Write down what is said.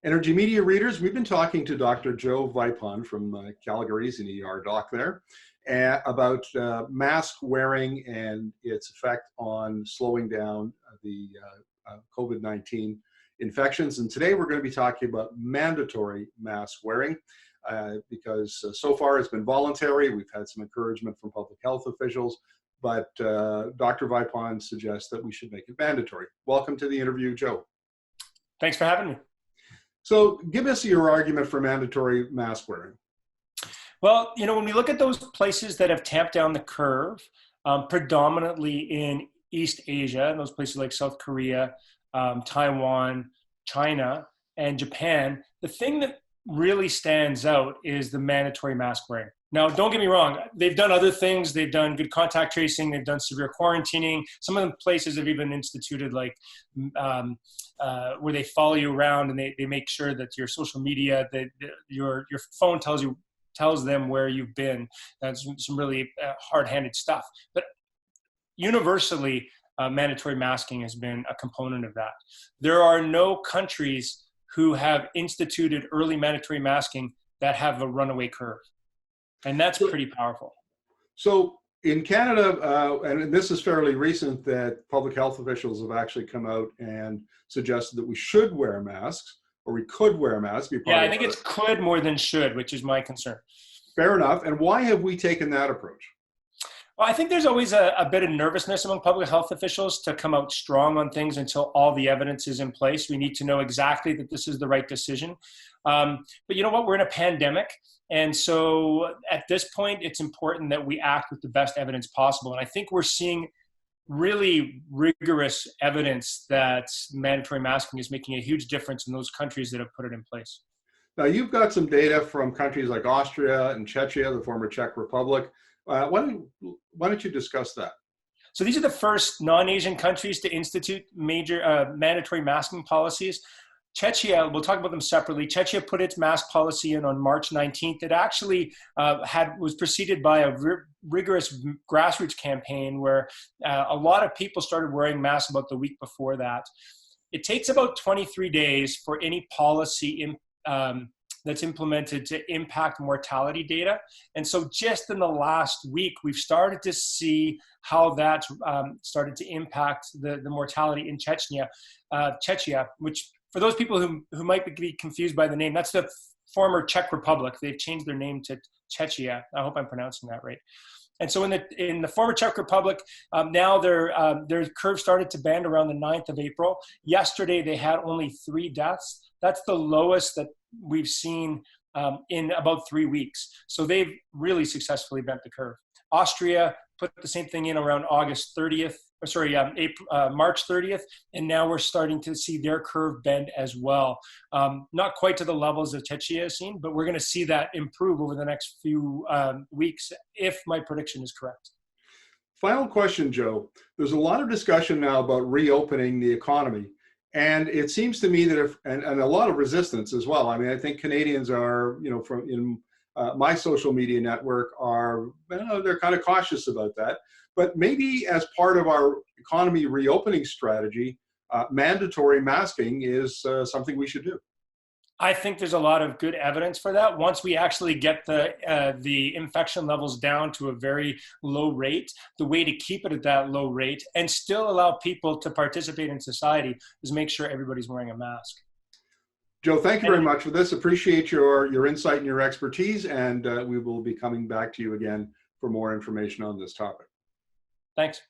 Energy Media readers, we've been talking to Dr. Joe Vipond from Calgary, he's an ER doc there, about mask wearing and its effect on slowing down the COVID-19 infections. And today we're going to be talking about mandatory mask wearing because so far it's been voluntary. We've had some encouragement from public health officials, but Dr. Vipond suggests that we should make it mandatory. Welcome to the interview, Joe. Thanks for having me. So give us your argument for mandatory mask wearing. Well, when we look at those places that have tamped down the curve, predominantly in East Asia, those places like South Korea, Taiwan, China, and Japan, the thing that really stands out is the mandatory mask wearing. Now, don't get me wrong, they've done other things. They've done good contact tracing. They've done severe quarantining. Some of the places have even instituted where they follow you around and they make sure that your social media, that your phone tells them where you've been. That's some really hard-handed stuff. But universally, mandatory masking has been a component of that. There are no countries who have instituted early mandatory masking that have a runaway curve. And that's pretty powerful. So in Canada, and this is fairly recent, that public health officials have actually come out and suggested that we should wear masks, or we could wear masks. Yeah, I think it's could more than should, which is my concern. Fair enough. And why have we taken that approach? Well, I think there's always a bit of nervousness among public health officials to come out strong on things until all the evidence is in place. We need to know exactly that this is the right decision. But you know what? We're in a pandemic. And so at this point, it's important that we act with the best evidence possible. And I think we're seeing really rigorous evidence that mandatory masking is making a huge difference in those countries that have put it in place. Now, you've got some data from countries like Austria and Czechia, the former Czech Republic. Why don't you discuss that? So these are the first non-Asian countries to institute major mandatory masking policies. Czechia, we'll talk about them separately. Czechia put its mask policy in on March 19th. It actually was preceded by a rigorous grassroots campaign where a lot of people started wearing masks about the week before that. It takes about 23 days for any policy that's implemented to impact mortality data. And so just in the last week, we've started to see how that started to impact the mortality in Czechia, which for those people who might be confused by the name, that's the former Czech Republic. They've changed their name to Czechia. I hope I'm pronouncing that right. And so in the former Czech Republic, now their curve started to bend around the 9th of April. Yesterday, they had only 3 deaths. That's the lowest that we've seen in about 3 weeks. So they've really successfully bent the curve. Austria put the same thing in around March 30th, and now we're starting to see their curve bend as well. Not quite to the levels that Czechia has seen, but we're going to see that improve over the next few weeks if my prediction is correct. Final question, Joe. There's a lot of discussion now about reopening the economy. And it seems to me that and a lot of resistance as well. I mean, I think Canadians are, in my social media network they're kind of cautious about that. But maybe as part of our economy reopening strategy, mandatory masking is something we should do. I think there's a lot of good evidence for that. Once we actually get the infection levels down to a very low rate, the way to keep it at that low rate and still allow people to participate in society is make sure everybody's wearing a mask. Joe, thank you very much for this. Appreciate your insight and your expertise, and we will be coming back to you again for more information on this topic. Thanks.